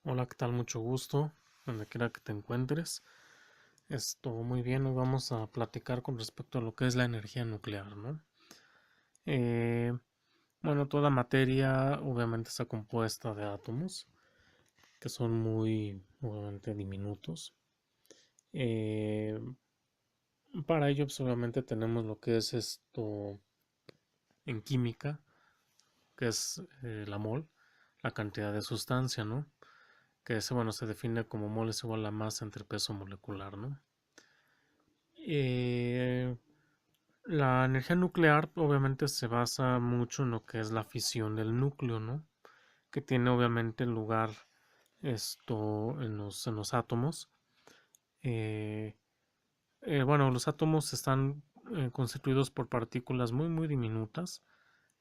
Hola, ¿qué tal? Mucho gusto, donde quiera que te encuentres. Muy bien, hoy vamos a platicar con respecto a lo que es la energía nuclear, ¿no? Eh, bueno, toda materia obviamente está compuesta de átomos, que son muy, obviamente, diminutos. Eh, para ello, pues, obviamente tenemos lo que es esto en química, que es la mol, la cantidad de sustancia, ¿no? Que bueno, se define como mol es igual a masa entre peso molecular, ¿no? Eh, la energía nuclear obviamente se basa mucho en lo que es la fisión del núcleo, ¿no? Que tiene obviamente lugar en los átomos. Eh, bueno, los átomos están constituidos por partículas muy muy diminutas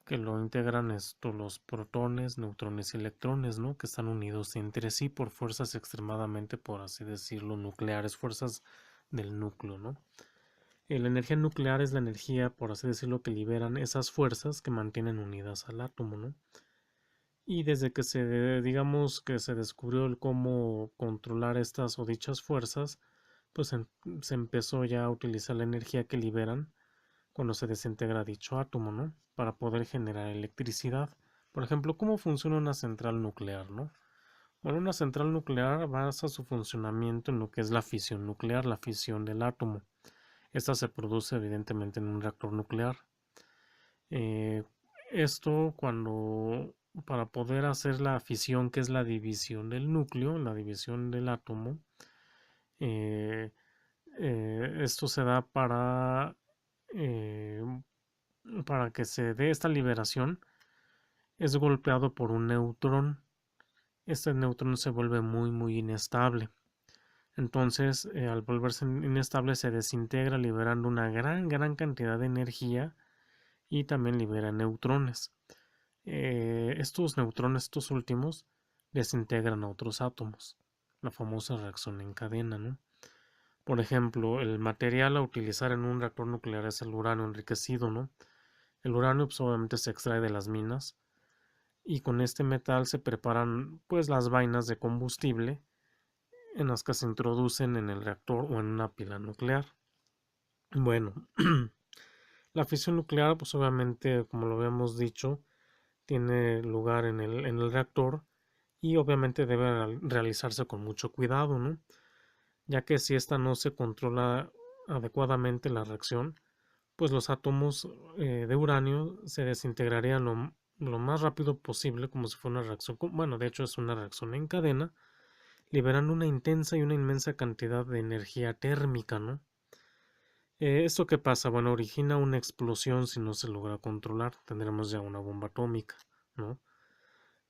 que lo integran los protones, neutrones y electrones, ¿no? Que están unidos entre sí por fuerzas extremadamente, por así decirlo, nucleares, fuerzas del núcleo, ¿no? La energía nuclear es la energía, por así decirlo, que liberan esas fuerzas que mantienen unidas al átomo, ¿no? Y desde que digamos que se descubrió el cómo controlar estas o dichas fuerzas, pues se empezó ya a utilizar la energía que liberan cuando se desintegra dicho átomo, ¿no? Para poder generar electricidad. Por ejemplo, ¿cómo funciona una central nuclear, ¿no? Bueno, una central nuclear basa su funcionamiento en lo que es la fisión nuclear, la fisión del átomo. Esta se produce evidentemente en un reactor nuclear. Eh, esto cuando para poder hacer la fisión, que es la división del núcleo, la división del átomo, eh, esto se da eh, para que se dé esta liberación, es golpeado por un neutrón. Este neutrón se vuelve muy muy inestable. Entonces, al volverse inestable, se desintegra liberando una gran cantidad de energía y también libera neutrones. Estos neutrones, estos últimos, desintegran a otros átomos. La famosa reacción en cadena, ¿no? Por ejemplo, el material a utilizar en un reactor nuclear es el uranio enriquecido, ¿no? El uranio pues, obviamente se extrae de las minas y con este metal se preparan pues las vainas de combustible en las que se introducen en el reactor o en una pila nuclear. Bueno, la fisión nuclear pues obviamente como lo habíamos dicho tiene lugar en el reactor y obviamente debe realizarse con mucho cuidado, ¿no? Ya que si esta no se controla adecuadamente la reacción, pues los átomos de uranio se desintegrarían lo más rápido posible como si fuera una reacción, bueno, de hecho es una reacción en cadena, liberando una intensa y una inmensa cantidad de energía térmica, ¿no? ¿Esto qué pasa? Bueno, origina una explosión si no se logra controlar, tendremos ya una bomba atómica, ¿no?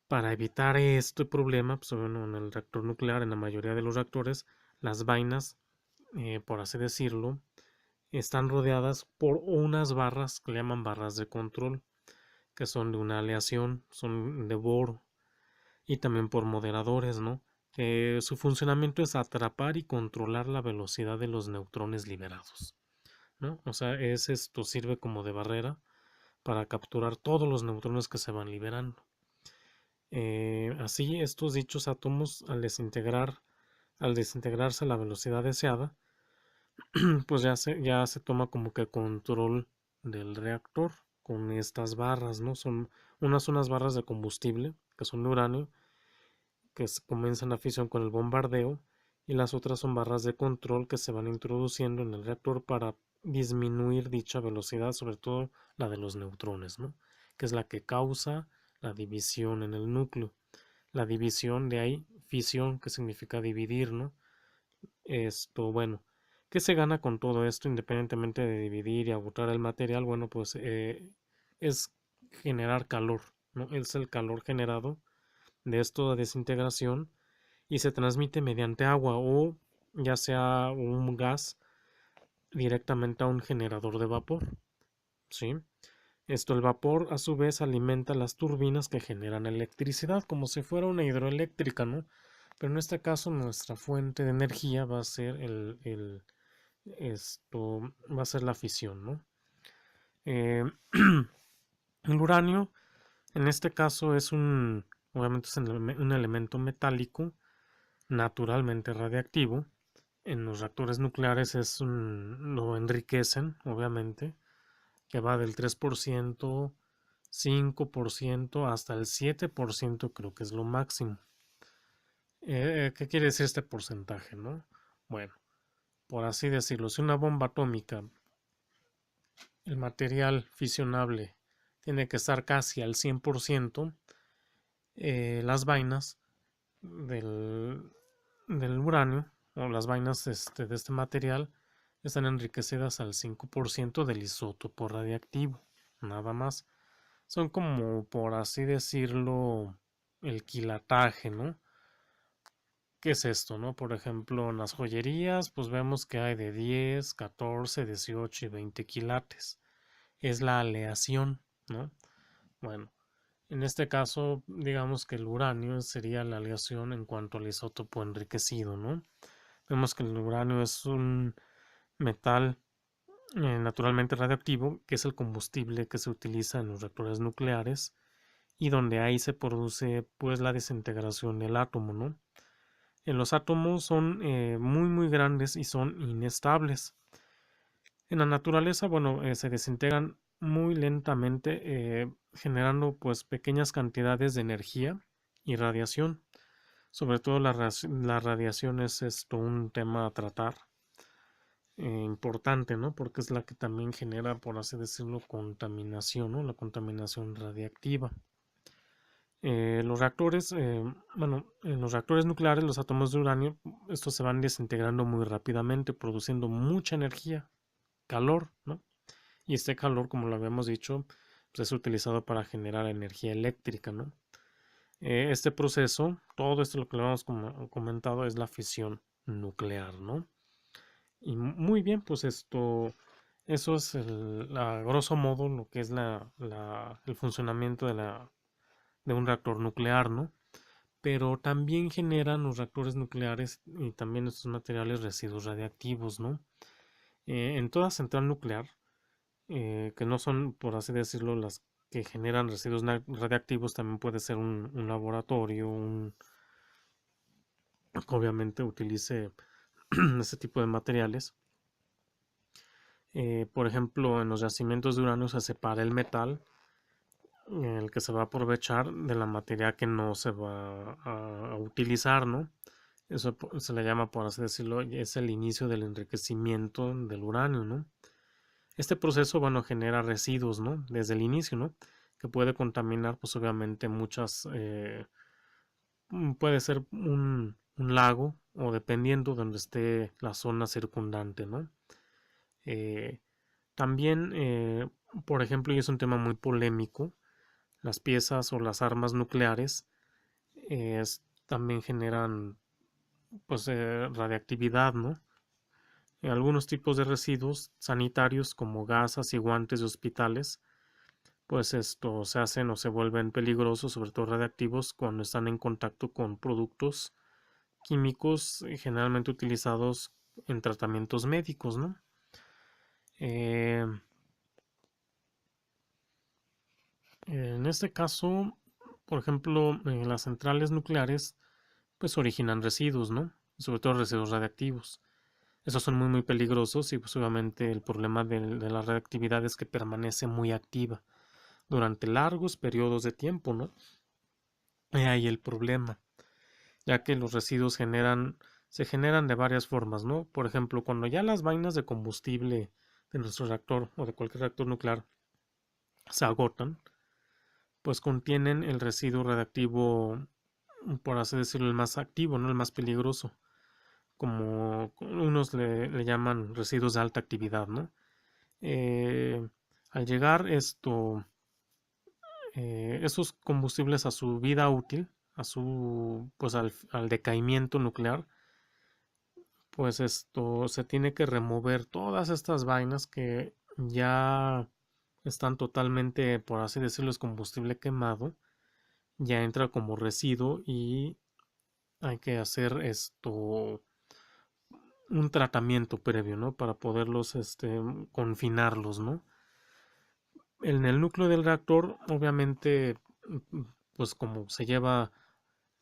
Para evitar este problema, pues bueno, en el reactor nuclear, en la mayoría de los reactores, las vainas, por así decirlo, están rodeadas por unas barras que le llaman barras de control, que son de una aleación, son de boro, y también por moderadores, ¿no? Que su funcionamiento es atrapar y controlar la velocidad de los neutrones liberados, ¿no? O sea, esto sirve como de barrera para capturar todos los neutrones que se van liberando. Así, estos dichos átomos, al desintegrarse a la velocidad deseada, pues ya se toma como que control del reactor con estas barras, ¿no? Son unas barras de combustible, que son de uranio, que comienzan la fisión con el bombardeo, y las otras son barras de control que se van introduciendo en el reactor para disminuir dicha velocidad, sobre todo la de los neutrones, ¿no? Que es la que causa la división en el núcleo. La división, de ahí fisión, que significa dividir, ¿no? Bueno, ¿qué se gana con todo esto independientemente de dividir y agotar el material? Bueno, pues es generar calor, ¿no? Es el calor generado de esto de desintegración y se transmite mediante agua o ya sea un gas directamente a un generador de vapor, ¿sí? El vapor a su vez alimenta las turbinas que generan electricidad como si fuera una hidroeléctrica, ¿no? Pero en este caso nuestra fuente de energía va a ser va a ser la fisión, ¿no? Eh, el uranio, en este caso, obviamente es un elemento metálico naturalmente radiactivo. En los reactores nucleares lo enriquecen, obviamente, que va del 3%, 5% hasta el 7%, creo que es lo máximo. ¿Qué quiere decir este porcentaje, no? Bueno, por así decirlo, si una bomba atómica, el material fisionable tiene que estar casi al 100%, las vainas del, del uranio o las vainas de este material están enriquecidas al 5% del isótopo radiactivo, nada más. Son como, por así decirlo, el quilataje, ¿no? ¿Qué es esto, no? Por ejemplo, en las joyerías, pues vemos que hay de 10, 14, 18 y 20 quilates. Es la aleación, ¿no? Bueno, en este caso, digamos que el uranio sería la aleación en cuanto al isótopo enriquecido, ¿no? Vemos que el uranio es un metal naturalmente radiactivo, que es el combustible que se utiliza en los reactores nucleares y donde ahí se produce pues la desintegración del átomo, ¿no? Los átomos son muy muy grandes y son inestables. En la naturaleza, bueno, se desintegran muy lentamente, generando pues pequeñas cantidades de energía y radiación. Sobre todo la radiación es esto un tema a tratar importante, ¿no? Porque es la que también genera, por así decirlo, contaminación, ¿no? La contaminación radiactiva. Los reactores, bueno, en los reactores nucleares, los átomos de uranio, estos se van desintegrando muy rápidamente, produciendo mucha energía, calor, ¿no? Y este calor, como lo habíamos dicho, pues es utilizado para generar energía eléctrica, ¿no? Este proceso, todo esto lo que le hemos comentado es la fisión nuclear, ¿no? Y muy bien, pues eso es a grosso modo lo que es el funcionamiento de un reactor nuclear, ¿no? Pero también generan los reactores nucleares y también estos materiales residuos radiactivos, ¿no? En toda central nuclear, que no son, por así decirlo, las que generan residuos radiactivos, también puede ser un laboratorio, que obviamente utilice ese tipo de materiales. Por ejemplo, en los yacimientos de uranio se separa el metal, el que se va a aprovechar de la materia que no se va a utilizar, ¿no? Eso se le llama, por así decirlo, es el inicio del enriquecimiento del uranio, ¿no? Este proceso, bueno, genera residuos, ¿no? Desde el inicio, ¿no? Que puede contaminar, pues obviamente muchas, puede ser un lago o dependiendo de donde esté la zona circundante, ¿no? Eh, también, por ejemplo, y es un tema muy polémico, las piezas o las armas nucleares también generan, pues, radiactividad, ¿no? Algunos tipos de residuos sanitarios como gasas y guantes de hospitales pues esto se hacen o se vuelven peligrosos, sobre todo radiactivos, cuando están en contacto con productos químicos generalmente utilizados en tratamientos médicos, ¿no? Eh, en este caso, por ejemplo, las centrales nucleares pues originan residuos, ¿no? Sobre todo residuos radiactivos. Esos son muy muy peligrosos y pues obviamente el problema de la radiactividad es que permanece muy activa durante largos periodos de tiempo, ¿no? Ahí el problema, ya que los residuos se generan de varias formas, ¿no? Por ejemplo, cuando ya las vainas de combustible de nuestro reactor o de cualquier reactor nuclear se agotan, pues contienen el residuo radiactivo, por así decirlo, el más activo, ¿no? El más peligroso, como unos le llaman residuos de alta actividad, ¿no? Eh, Al llegar esos combustibles a su vida útil, pues al decaimiento nuclear, pues esto se tiene que remover todas estas vainas que ya están totalmente, por así decirlo, es combustible quemado, ya entra como residuo y hay que hacer un tratamiento previo, ¿no? Para poderlos, confinarlos, ¿no? En el núcleo del reactor, obviamente, pues como se lleva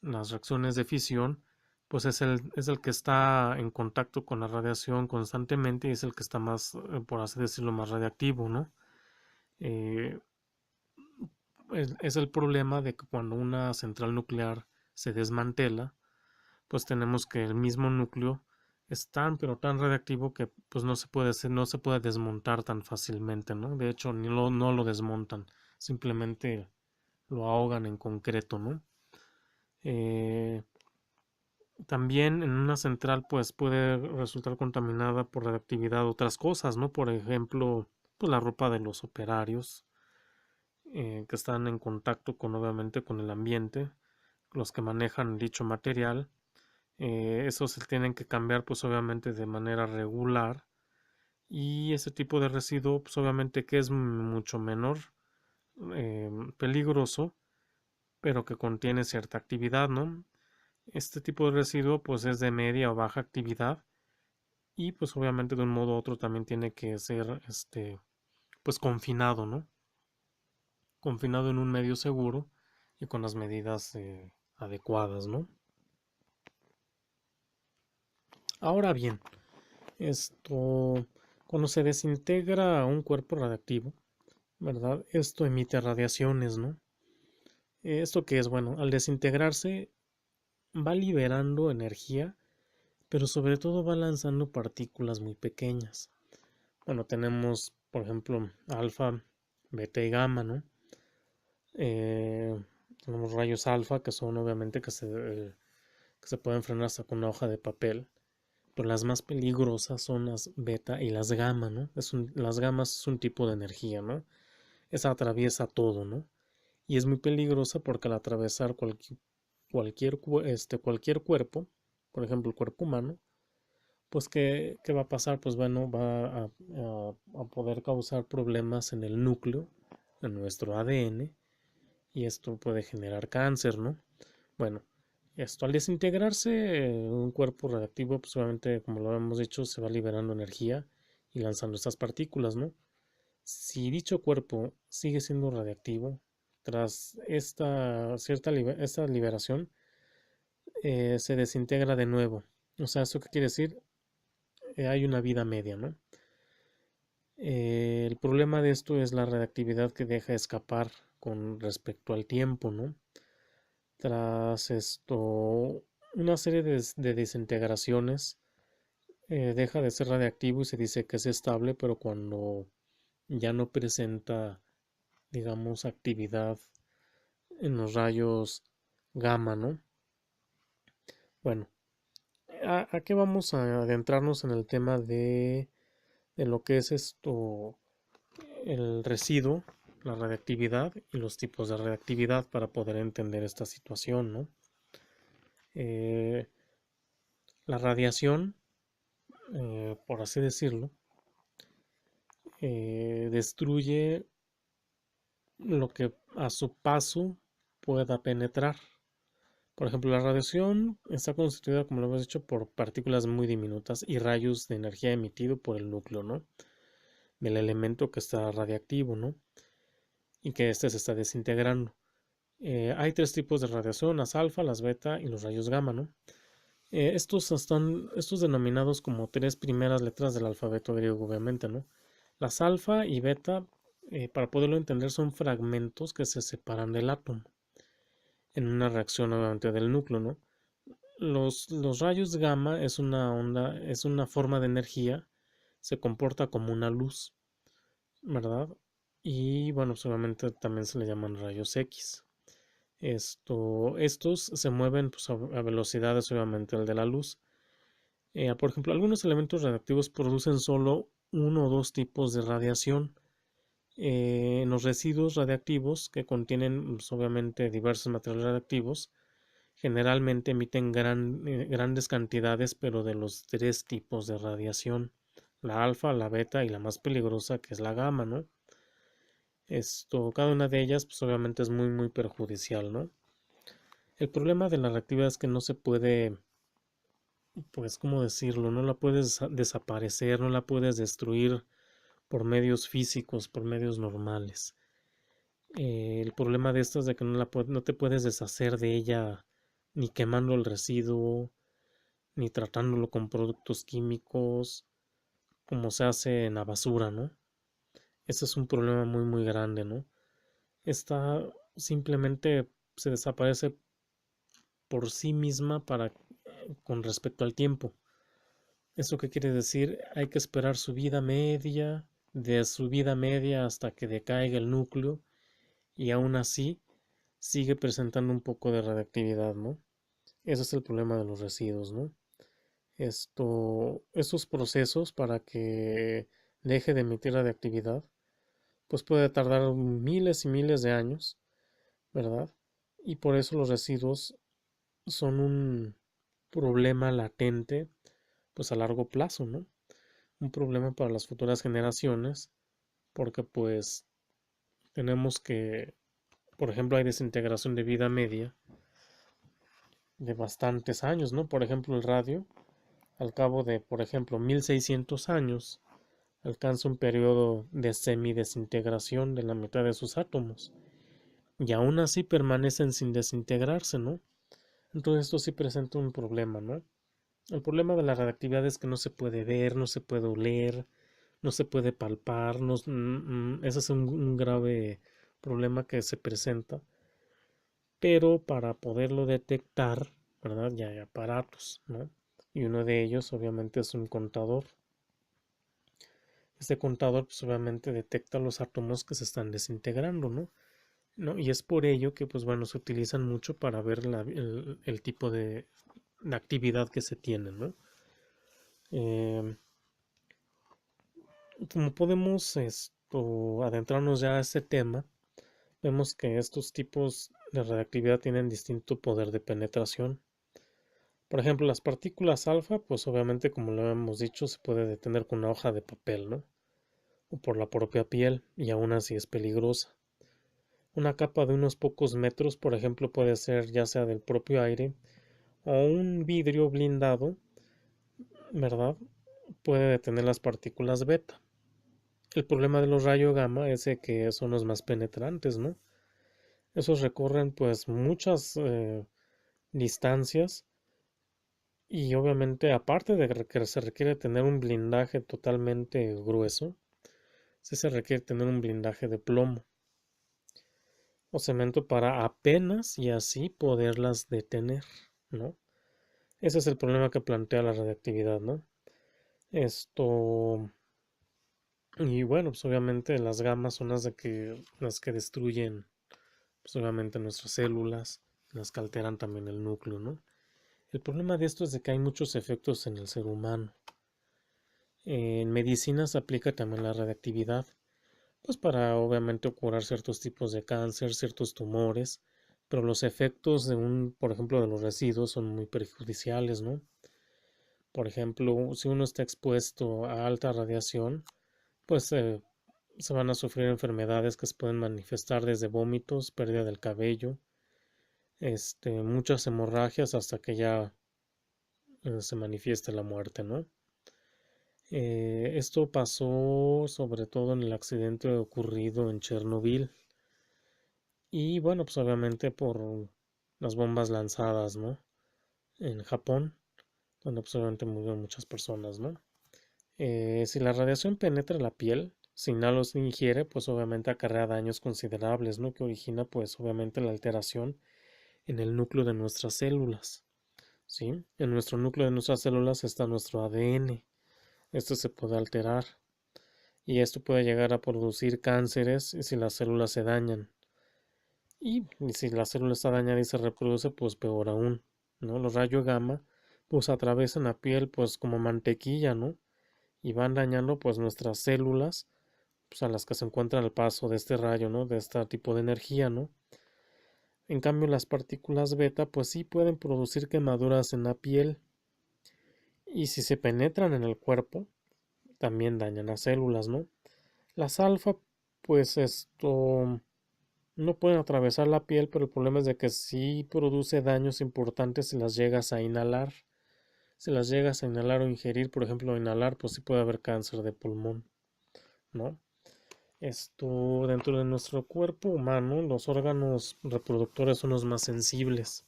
las reacciones de fisión, pues es el que está en contacto con la radiación constantemente y es el que está más, por así decirlo, más radiactivo, ¿no? Eh, es el problema de que cuando una central nuclear se desmantela, pues tenemos que el mismo núcleo es tan pero tan radiactivo que pues no se puede desmontar tan fácilmente, ¿no? De hecho, no lo desmontan, simplemente lo ahogan en concreto, ¿no? Eh, También en una central pues puede resultar contaminada por radiactividad otras cosas, ¿no? Por ejemplo, pues la ropa de los operarios que están en contacto con obviamente con el ambiente, los que manejan dicho material, esos se tienen que cambiar pues obviamente de manera regular y ese tipo de residuo pues obviamente que es mucho menor peligroso, pero que contiene cierta actividad, ¿no? Este tipo de residuo pues es de media o baja actividad y pues obviamente de un modo u otro también tiene que ser pues confinado, ¿no? Confinado en un medio seguro y con las medidas adecuadas, ¿no? Ahora bien, esto cuando se desintegra un cuerpo radiactivo, ¿verdad? Esto emite radiaciones, ¿no? Esto que es bueno, al desintegrarse va liberando energía, pero sobre todo va lanzando partículas muy pequeñas. Bueno, tenemos, por ejemplo, alfa, beta y gamma, ¿no? Eh, Tenemos rayos alfa, que son obviamente que se pueden frenar hasta con una hoja de papel, pero las más peligrosas son las beta y las gamma, ¿no? Las gamas es un tipo de energía, ¿no? Esa atraviesa todo, ¿no? Y es muy peligrosa porque al atravesar cualquier cuerpo, por ejemplo el cuerpo humano, pues ¿qué va a pasar? Pues bueno, a poder causar problemas en el núcleo, en nuestro ADN, y esto puede generar cáncer, ¿no? Bueno, esto al desintegrarse un cuerpo radiactivo, pues obviamente, como lo hemos dicho, se va liberando energía y lanzando estas partículas, ¿no? Si dicho cuerpo sigue siendo radiactivo, tras esta liberación, se desintegra de nuevo. O sea, ¿eso qué quiere decir? Hay una vida media, ¿no? El problema de esto es la radiactividad que deja escapar con respecto al tiempo, ¿no? Tras esto, una serie de desintegraciones deja de ser radiactivo y se dice que es estable, pero cuando ya no presenta, digamos, actividad en los rayos gamma, ¿no? Bueno, ¿a qué vamos a adentrarnos en el tema de lo que es esto, el residuo, la radiactividad y los tipos de radiactividad para poder entender esta situación, ¿no? Eh, la radiación, por así decirlo, destruye lo que a su paso pueda penetrar. Por ejemplo, la radiación está constituida, como lo hemos dicho, por partículas muy diminutas y rayos de energía emitido por el núcleo, ¿no? Del elemento que está radiactivo, ¿no? Y que éste se está desintegrando. Hay tres tipos de radiación, las alfa, las beta y los rayos gamma, ¿no? Estos denominados como tres primeras letras del alfabeto griego, obviamente, ¿no? Las alfa y beta, para poderlo entender, son fragmentos que se separan del átomo en una reacción, obviamente, del núcleo, ¿no? Los rayos gamma es una onda, es una forma de energía, se comporta como una luz, ¿verdad? Y bueno, solamente también se le llaman rayos X. Estos se mueven pues, a velocidades obviamente el de la luz. Por ejemplo, algunos elementos radiactivos producen solo uno o dos tipos de radiación. En los residuos radiactivos que contienen pues, obviamente diversos materiales radiactivos, generalmente emiten grandes cantidades, pero de los tres tipos de radiación, la alfa, la beta y la más peligrosa que es la gamma, ¿no? Cada una de ellas, pues obviamente es muy, muy perjudicial, ¿no? El problema de la reactividad es que no se puede, pues, ¿cómo decirlo? No la puedes desaparecer, no la puedes destruir por medios físicos, por medios normales. El problema de esto es de que no te puedes deshacer de ella ni quemando el residuo, ni tratándolo con productos químicos como se hace en la basura, ¿no? Ese es un problema muy muy grande, ¿no? Esta simplemente se desaparece por sí misma con respecto al tiempo. ¿Eso qué quiere decir? Hay que esperar su vida media, de su vida media hasta que decaiga el núcleo y aún así sigue presentando un poco de radiactividad, ¿no? Ese es el problema de los residuos, ¿no? Estos procesos para que deje de emitir radiactividad, pues puede tardar miles y miles de años, ¿verdad? Y por eso los residuos son un problema latente, pues a largo plazo, ¿no? Un problema para las futuras generaciones, porque pues tenemos que, por ejemplo, hay desintegración de vida media de bastantes años, ¿no? Por ejemplo, el radio, al cabo de, por ejemplo, 1600 años, alcanza un periodo de semidesintegración de la mitad de sus átomos, y aún así permanecen sin desintegrarse, ¿no? Entonces esto sí presenta un problema, ¿no? El problema de la radiactividad es que no se puede ver, no se puede oler, no se puede palpar, no, ese es un grave problema que se presenta, pero para poderlo detectar, ¿verdad? Ya hay aparatos, ¿no? Y uno de ellos obviamente es un contador. Este contador pues obviamente detecta los átomos que se están desintegrando, ¿no? ¿No? Y es por ello que pues bueno, se utilizan mucho para ver el tipo de actividad que se tiene, ¿no? Em, Como podemos adentrarnos ya a este tema, vemos que estos tipos de radiactividad tienen distinto poder de penetración. Por ejemplo, las partículas alfa, pues obviamente como lo hemos dicho, se puede detener con una hoja de papel, ¿no? O por la propia piel, y aún así es peligrosa. Una capa de unos pocos metros, por ejemplo, puede ser ya sea del propio aire o un vidrio blindado, ¿verdad? Puede detener las partículas beta. El problema de los rayos gamma es de que son los más penetrantes, ¿no? Esos recorren pues muchas distancias y obviamente aparte de que se requiere tener un blindaje totalmente grueso, sí se requiere tener un blindaje de plomo o cemento para apenas y así poderlas detener, ¿no? Ese es el problema que plantea la radiactividad, ¿no? Esto y bueno, pues obviamente las gamas son las que destruyen pues obviamente nuestras células, las que alteran también el núcleo, ¿no? El problema de esto es de que hay muchos efectos en el ser humano. En medicina se aplica también la radiactividad, pues para obviamente curar ciertos tipos de cáncer, ciertos tumores, pero los efectos por ejemplo, de los residuos son muy perjudiciales, ¿no? Por ejemplo, si uno está expuesto a alta radiación, pues se van a sufrir enfermedades que se pueden manifestar desde vómitos, pérdida del cabello, muchas hemorragias hasta que ya se manifieste la muerte, ¿no? Esto pasó sobre todo en el accidente ocurrido en Chernobyl y bueno, pues obviamente por las bombas lanzadas, ¿no? En Japón, donde pues obviamente murieron muchas personas, ¿no? Si la radiación penetra la piel, si no los ingiere, pues obviamente acarrea daños considerables, ¿no? Que origina pues obviamente la alteración en el núcleo de nuestras células, ¿sí? En nuestro núcleo de nuestras células está nuestro ADN. Esto se puede alterar y esto puede llegar a producir cánceres si las células se dañan. Y si la célula está dañada y se reproduce, pues peor aún, ¿no? Los rayos gamma pues atraviesan la piel pues como mantequilla, ¿no? Y van dañando pues nuestras células, pues a las que se encuentran al paso de este rayo, ¿no? De este tipo de energía, ¿no? En cambio, las partículas beta pues sí pueden producir quemaduras en la piel y si se penetran en el cuerpo, también dañan las células, ¿no? Las alfa, pues esto no pueden atravesar la piel, pero el problema es de que sí produce daños importantes si las llegas a inhalar. Si las llegas a inhalar o ingerir, por ejemplo, inhalar, pues sí puede haber cáncer de pulmón, ¿no? Esto dentro de nuestro cuerpo humano, los órganos reproductores son los más sensibles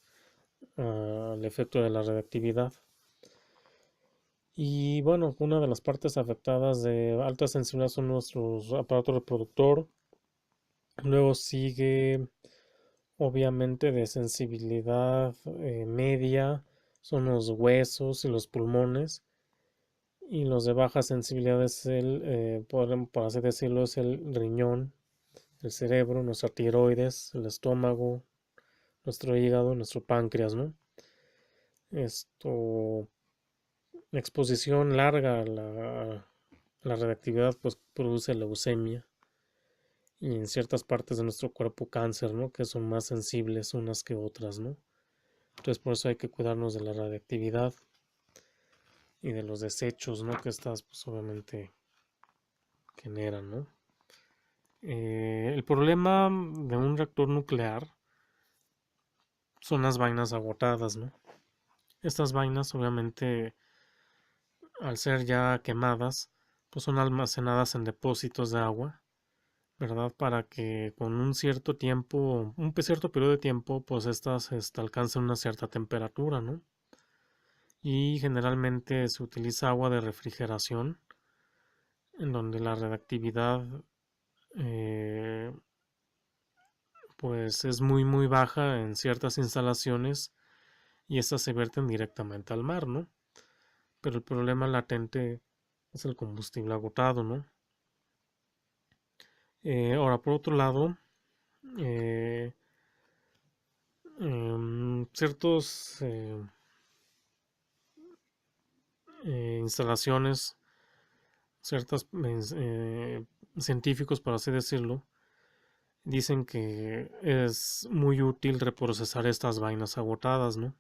al efecto de la radiactividad. Y bueno, una de las partes afectadas de alta sensibilidad son nuestros aparato reproductor. Luego sigue, obviamente, de sensibilidad media, son los huesos y los pulmones. Y los de baja sensibilidad es por así decirlo, es el riñón, el cerebro, nuestra tiroides, el estómago, nuestro hígado, nuestro páncreas, ¿no? Esto, exposición larga a la radiactividad, pues produce leucemia y en ciertas partes de nuestro cuerpo cáncer, ¿no? Que son más sensibles unas que otras, ¿no? Entonces por eso hay que cuidarnos de la radiactividad y de los desechos, ¿no? Que estas, pues obviamente generan, ¿no? El problema de un reactor nuclear son las vainas agotadas, ¿no? Estas vainas, obviamente, al ser ya quemadas, pues son almacenadas en depósitos de agua, ¿verdad? Para que con un cierto tiempo, un cierto periodo de tiempo, pues estas alcancen una cierta temperatura, ¿no? Y generalmente se utiliza agua de refrigeración, en donde la radiactividad eh, pues es muy muy baja en ciertas instalaciones y estas se verten directamente al mar, ¿no? Pero el problema latente es el combustible agotado, ¿no? Ahora, por otro lado, eh, ciertos instalaciones, ciertos científicos, por así decirlo, dicen que es muy útil reprocesar estas vainas agotadas, ¿no?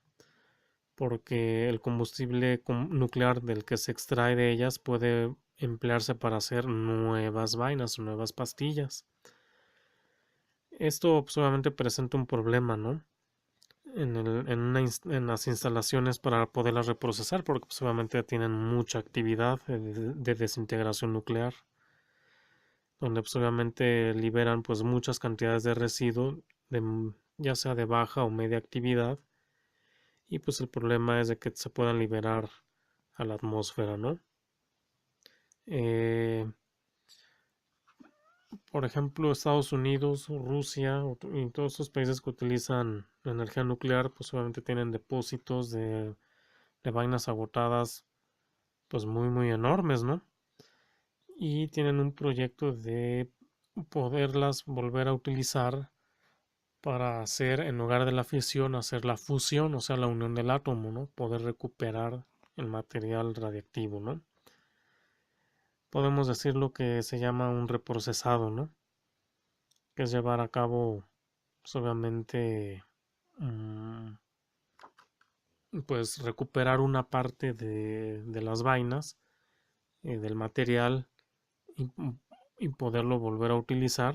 Porque el combustible nuclear del que se extrae de ellas puede emplearse para hacer nuevas vainas o nuevas pastillas. Esto pues, obviamente presenta un problema, ¿no? En las instalaciones para poderlas reprocesar, porque pues, obviamente tienen mucha actividad de desintegración nuclear, donde pues, obviamente liberan pues muchas cantidades de residuo, ya sea de baja o media actividad, y pues el problema es de que se puedan liberar a la atmósfera, ¿no? Eh, por ejemplo, Estados Unidos, Rusia y todos estos países que utilizan la energía nuclear, pues obviamente tienen depósitos de vainas agotadas, pues muy, muy enormes, ¿no? Y tienen un proyecto de poderlas volver a utilizar para hacer, en lugar de la fisión, hacer la fusión, o sea, la unión del átomo, ¿no? Poder recuperar el material radiactivo, ¿no? Podemos decir lo que se llama un reprocesado, ¿no? Que es llevar a cabo, pues, obviamente, mm, pues recuperar una parte de las vainas, del material y, y poderlo volver a utilizar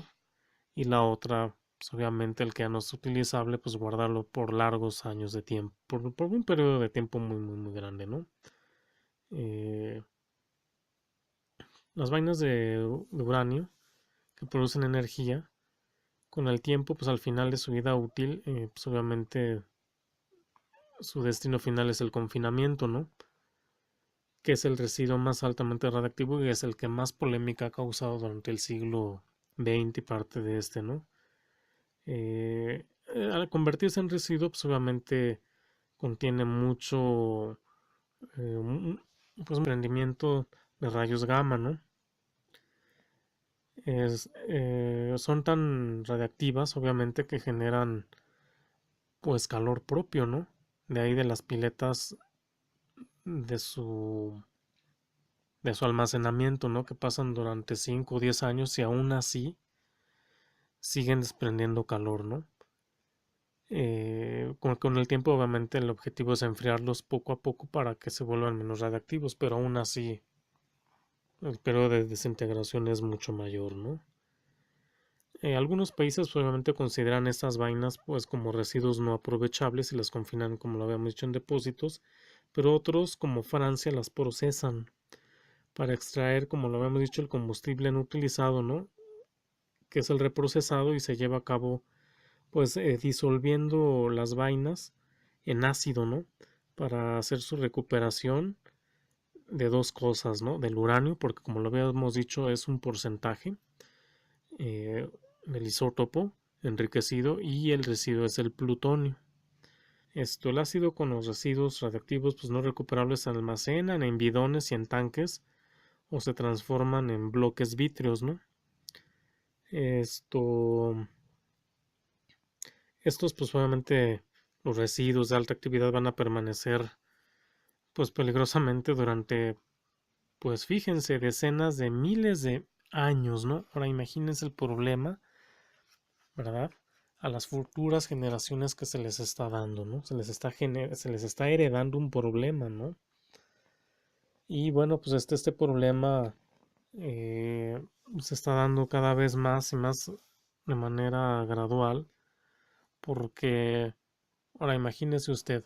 y la otra, pues obviamente el que ya no es utilizable, pues guardarlo por largos años de tiempo, por un periodo de tiempo muy, muy, muy grande, ¿no? Eh, las vainas de uranio que producen energía, con el tiempo, pues al final de su vida útil, pues obviamente su destino final es el confinamiento, ¿no? Que es el residuo más altamente radiactivo y es el que más polémica ha causado durante el siglo XX y parte de este, ¿no? Al convertirse en residuo, pues obviamente contiene mucho, pues un rendimiento de rayos gamma, ¿no? Son tan radiactivas, obviamente, que generan, pues, calor propio, ¿no? De ahí de las piletas de su, de su almacenamiento, ¿no? Que pasan durante 5 o 10 años y aún así siguen desprendiendo calor, ¿no? Con el tiempo, obviamente, el objetivo es enfriarlos poco a poco para que se vuelvan menos radiactivos, pero aún así el periodo de desintegración es mucho mayor, ¿no? Algunos países obviamente consideran estas vainas pues como residuos no aprovechables y las confinan, como lo habíamos dicho, en depósitos, pero otros, como Francia, las procesan para extraer, como lo habíamos dicho, el combustible no utilizado, ¿no? Que es el reprocesado y se lleva a cabo pues disolviendo las vainas en ácido, ¿no? Para hacer su recuperación de dos cosas, ¿no? Del uranio, porque como lo habíamos dicho, es un porcentaje eh, del isótopo enriquecido, y el residuo es el plutonio. El ácido con los residuos radiactivos pues no recuperables se almacenan en bidones y en tanques o se transforman en bloques vítreos, ¿no? Esto, estos pues obviamente los residuos de alta actividad van a permanecer pues peligrosamente durante, pues fíjense, decenas de miles de años, ¿no? Ahora imagínense el problema, ¿verdad? A las futuras generaciones que se les está dando, ¿no? Se les está heredando un problema, ¿no? Y bueno, pues este problema se está dando cada vez más y más de manera gradual, porque ahora imagínese usted,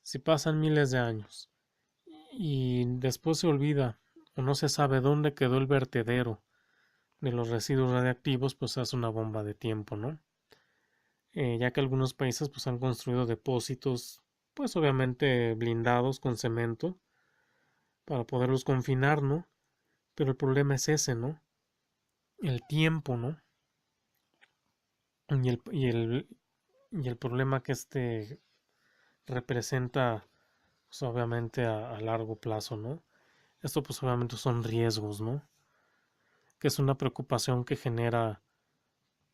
si pasan miles de años y después se olvida o no se sabe dónde quedó el vertedero de los residuos radiactivos, pues es una bomba de tiempo, ¿no? Ya que algunos países pues han construido depósitos, pues obviamente blindados con cemento para poderlos confinar, ¿no? Pero el problema es ese, ¿no? El tiempo, ¿no? Y el problema que representa, pues obviamente a largo plazo, ¿no? Esto pues obviamente son riesgos, ¿no? Que es una preocupación que genera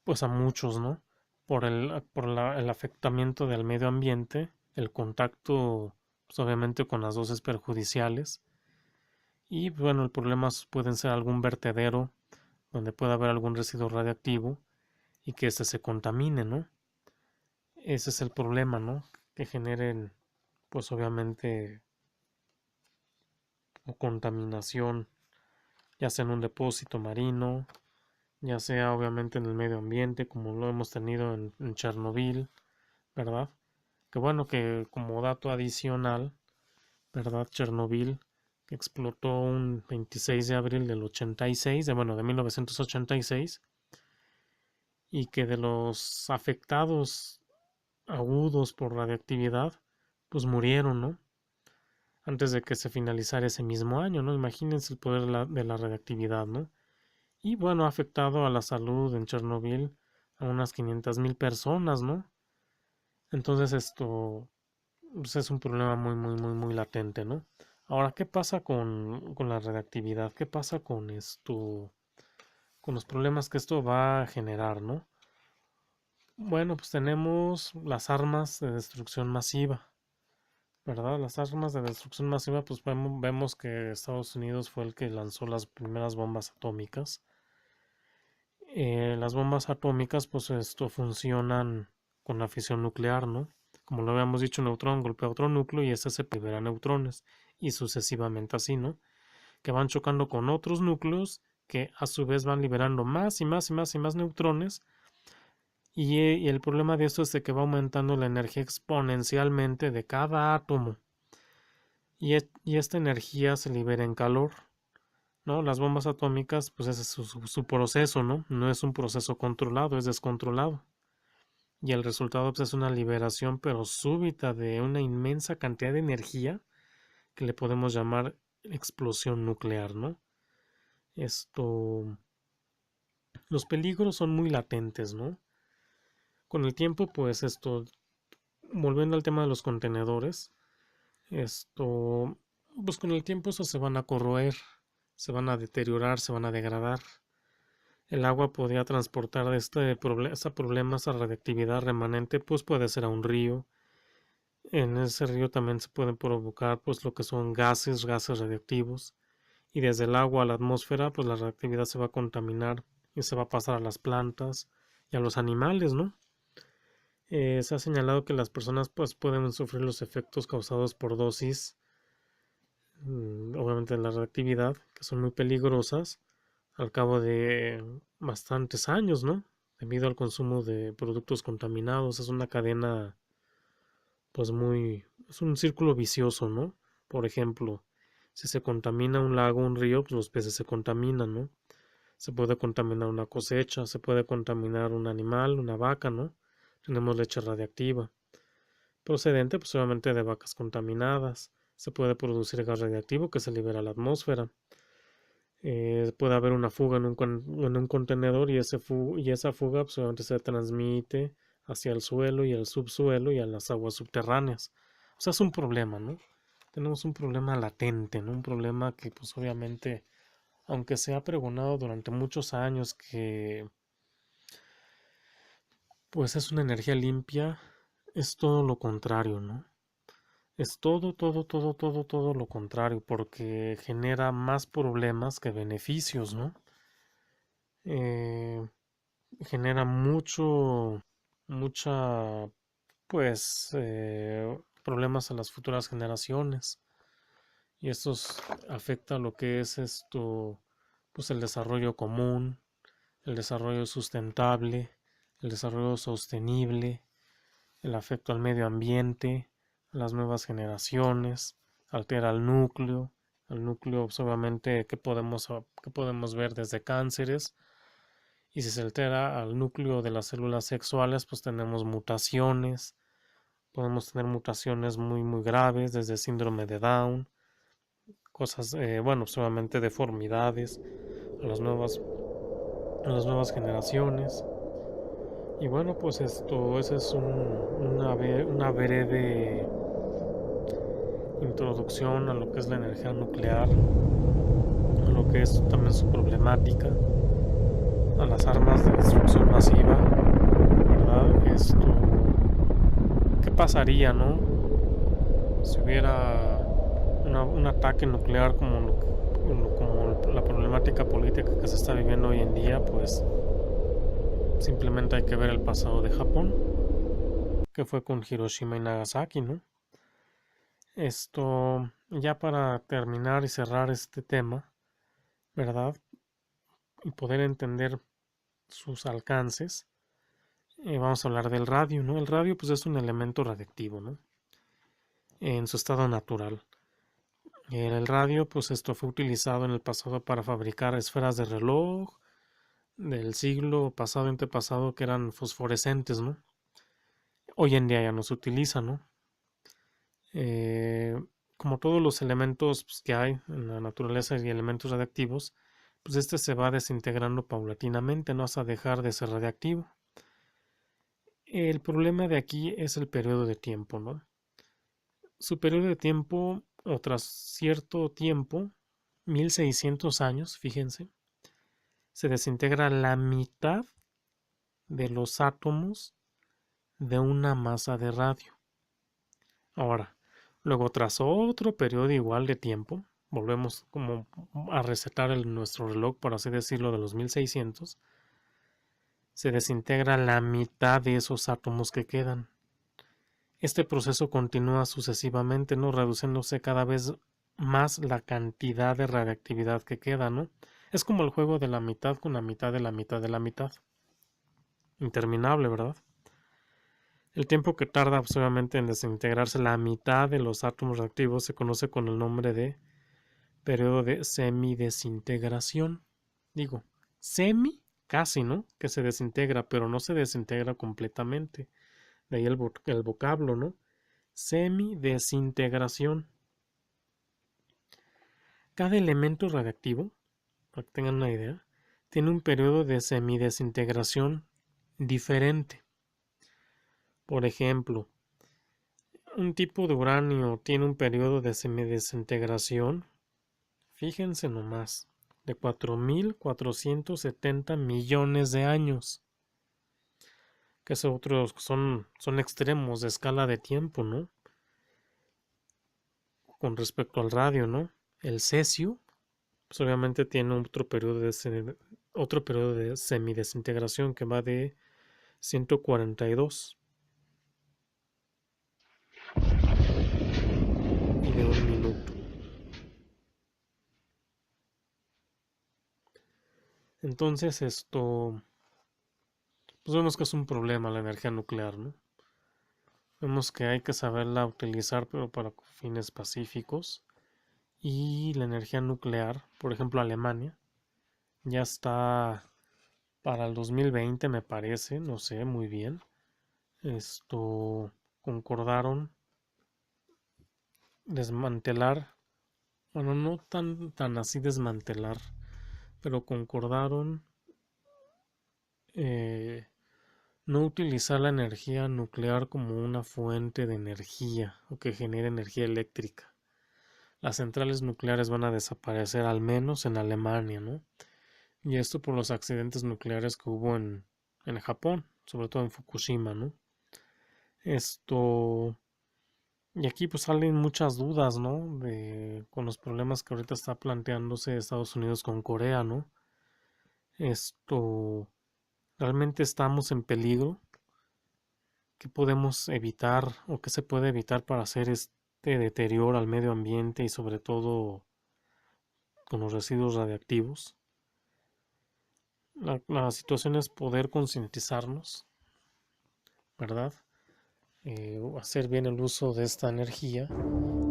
pues a muchos, ¿no? El afectamiento del medio ambiente, el contacto pues obviamente con las dosis perjudiciales, y bueno, el problema pueden ser algún vertedero donde pueda haber algún residuo radiactivo y que éste se contamine, ¿no? Ese es el problema, ¿no? Que generen pues obviamente contaminación, ya sea en un depósito marino, ya sea obviamente en el medio ambiente, como lo hemos tenido en Chernobyl, ¿verdad? Que bueno, que como dato adicional, ¿verdad? Chernobyl, que explotó un 26 de abril del 86, de 1986, y que de los afectados agudos por radiactividad, pues murieron, ¿no? Antes de que se finalizara ese mismo año, ¿no? Imagínense el poder de la radiactividad, ¿no? Y bueno, ha afectado a la salud en Chernobyl a unas 500,000 personas, ¿no? Entonces esto pues, es un problema muy, muy, muy, muy latente, ¿no? Ahora, ¿qué pasa con la radiactividad? ¿Qué pasa con con los problemas que esto va a generar, ¿no? Bueno, pues tenemos las armas de destrucción masiva, ¿verdad? Las armas de destrucción masiva, pues vemos que Estados Unidos fue el que lanzó las primeras bombas atómicas. Las bombas atómicas, pues esto funcionan con la fisión nuclear, ¿no? Como lo habíamos dicho, un neutrón golpea a otro núcleo y este se libera neutrones, y sucesivamente así, ¿no? Que van chocando con otros núcleos que a su vez van liberando más y más y más y más neutrones, y el problema de esto es de que va aumentando la energía exponencialmente de cada átomo, y esta energía se libera en calor, ¿no? Las bombas atómicas, pues ese es su proceso, ¿no? No es un proceso controlado, es descontrolado. Y el resultado pues, es una liberación, pero súbita, de una inmensa cantidad de energía que le podemos llamar explosión nuclear, ¿no? Esto, los peligros son muy latentes, ¿no? Con el tiempo, pues volviendo al tema de los contenedores, esto, pues con el tiempo eso se van a corroer, se van a deteriorar, se van a degradar. El agua podría transportar esa radiactividad remanente, pues puede ser a un río. En ese río también se pueden provocar pues lo que son gases radiactivos, y desde el agua a la atmósfera pues la radiactividad se va a contaminar y se va a pasar a las plantas y a los animales, ¿no? Se ha señalado que las personas pues pueden sufrir los efectos causados por dosis, obviamente de la radiactividad, que son muy peligrosas al cabo de bastantes años, ¿no? Debido al consumo de productos contaminados. Es una cadena pues es un círculo vicioso, ¿no? Por ejemplo, si se contamina un lago, un río, pues los peces se contaminan, ¿no? Se puede contaminar una cosecha, se puede contaminar un animal, una vaca, ¿no? Tenemos leche radiactiva, procedente pues obviamente de vacas contaminadas. se puede producir gas radiactivo que se libera a la atmósfera. Puede haber una fuga en un contenedor y esa fuga pues, obviamente se transmite hacia el suelo y el subsuelo y a las aguas subterráneas. O sea, es un problema, ¿no? Tenemos un problema latente, ¿no? Un problema que pues obviamente, aunque se ha pregonado durante muchos años que pues es una energía limpia, es todo lo contrario, ¿no? Es todo lo contrario, porque genera más problemas que beneficios, ¿no? Eh, Genera mucha, pues, problemas a las futuras generaciones. Y esto afecta a lo que es esto, pues el desarrollo común, el desarrollo sustentable, el desarrollo sostenible, el afecto al medio ambiente, a las nuevas generaciones, altera al núcleo pues, obviamente que podemos ver desde cánceres, y si se altera al núcleo de las células sexuales, pues tenemos mutaciones, podemos tener mutaciones muy graves, desde síndrome de Down, cosas, bueno, pues obviamente deformidades a a las nuevas generaciones. Y bueno, pues esa es una breve introducción a lo que es la energía nuclear, a lo que es también su problemática, a las armas de destrucción masiva, ¿verdad? ¿Qué pasaría, no? Si hubiera un ataque nuclear como la problemática política que se está viviendo hoy en día, pues simplemente hay que ver el pasado de Japón, que fue con Hiroshima y Nagasaki, ¿no? Ya para terminar y cerrar este tema, ¿verdad? Y poder entender sus alcances, vamos a hablar del radio, ¿no? El radio pues es un elemento radiactivo, ¿no? En su estado natural. El radio pues esto fue utilizado en el pasado para fabricar esferas de reloj del siglo pasado antepasado que eran fosforescentes, ¿no? Hoy en día ya no se utiliza, ¿no? Eh, Como todos los elementos pues, que hay en la naturaleza y elementos radiactivos, pues este se va desintegrando paulatinamente, no hasta dejar de ser radiactivo. El problema de aquí es el periodo de tiempo, ¿no? Su periodo de tiempo, o tras cierto tiempo, 1600 años, fíjense, se desintegra la mitad de los átomos de una masa de radio. Ahora, luego tras otro periodo igual de tiempo, volvemos como a resetar nuestro reloj, por así decirlo, de los 1600, se desintegra la mitad de esos átomos que quedan. Este proceso continúa sucesivamente, ¿no? Reduciéndose cada vez más la cantidad de radiactividad que queda, ¿no? Es como el juego de la mitad con la mitad de la mitad de la mitad. Interminable, ¿verdad? El tiempo que tarda pues, obviamente en desintegrarse la mitad de los átomos reactivos se conoce con el nombre de periodo de semidesintegración. Digo, semi, casi, ¿no? Que se desintegra, pero no se desintegra completamente. De ahí el vocablo, ¿no? Semidesintegración. Cada elemento radiactivo, para que tengan una idea, tiene un periodo de semidesintegración diferente. Por ejemplo, un tipo de uranio tiene un periodo de semidesintegración, fíjense nomás, de 4.470 millones de años, que son extremos de escala de tiempo, ¿no? Con respecto al radio, ¿no? El cesio, pues obviamente tiene otro periodo de semidesintegración que va de 142 y de un minuto. Entonces pues vemos que es un problema la energía nuclear, ¿no? Vemos que hay que saberla utilizar, pero para fines pacíficos. Y la energía nuclear, por ejemplo, Alemania, ya está para el 2020, me parece, no sé muy bien. Concordaron desmantelar, bueno, no tan así desmantelar, pero concordaron eh, no utilizar la energía nuclear como una fuente de energía o que genere energía eléctrica. Las centrales nucleares van a desaparecer, al menos en Alemania, ¿no? Y esto por los accidentes nucleares que hubo en Japón, sobre todo en Fukushima, ¿no? Esto... Y aquí pues salen muchas dudas, ¿no? Con los problemas que ahorita está planteándose Estados Unidos con Corea, ¿no? Esto... ¿Realmente estamos en peligro? ¿Qué podemos evitar o qué se puede evitar para hacer este deterioro al medio ambiente y sobre todo con los residuos radiactivos? La situación es poder concientizarnos, ¿verdad? Hacer bien el uso de esta energía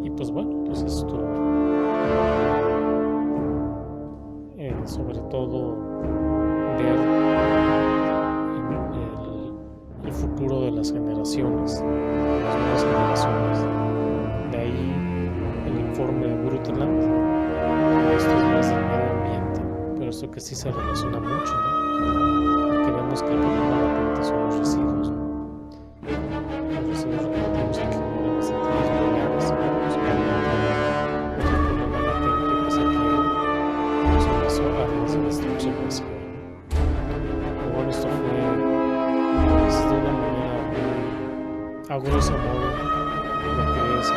y pues bueno, pues esto sobre todo ver el futuro de las generaciones, las nuevas generaciones. De ahí el informe Brundtland, que esto es más del medio ambiente, pero esto que sí se relaciona mucho, ¿no? Porque vemos que el problema latente son los residuos, ¿no? Los residuos radioactivos que generan las centrales nucleares, otro problema latente que se tiene son las áreas de destrucción masiva, ¿no? Bueno, esto fue de una manera muy a grosso modo lo que es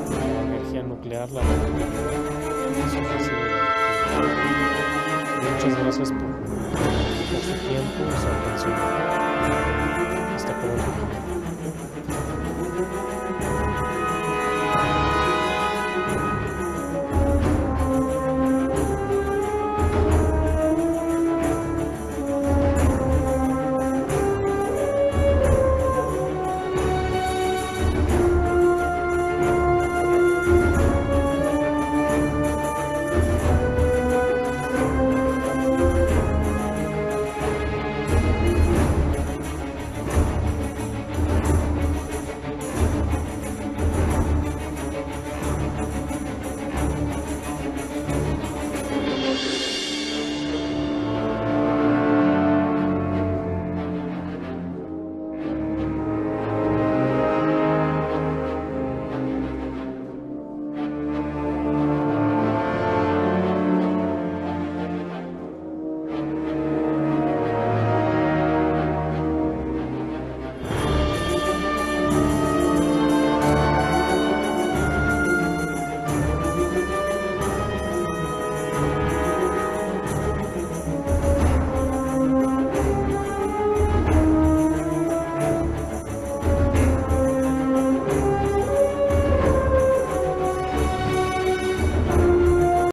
la energía nuclear, la radioactividad. Muchas gracias por su tiempo y su atención. Hasta pronto.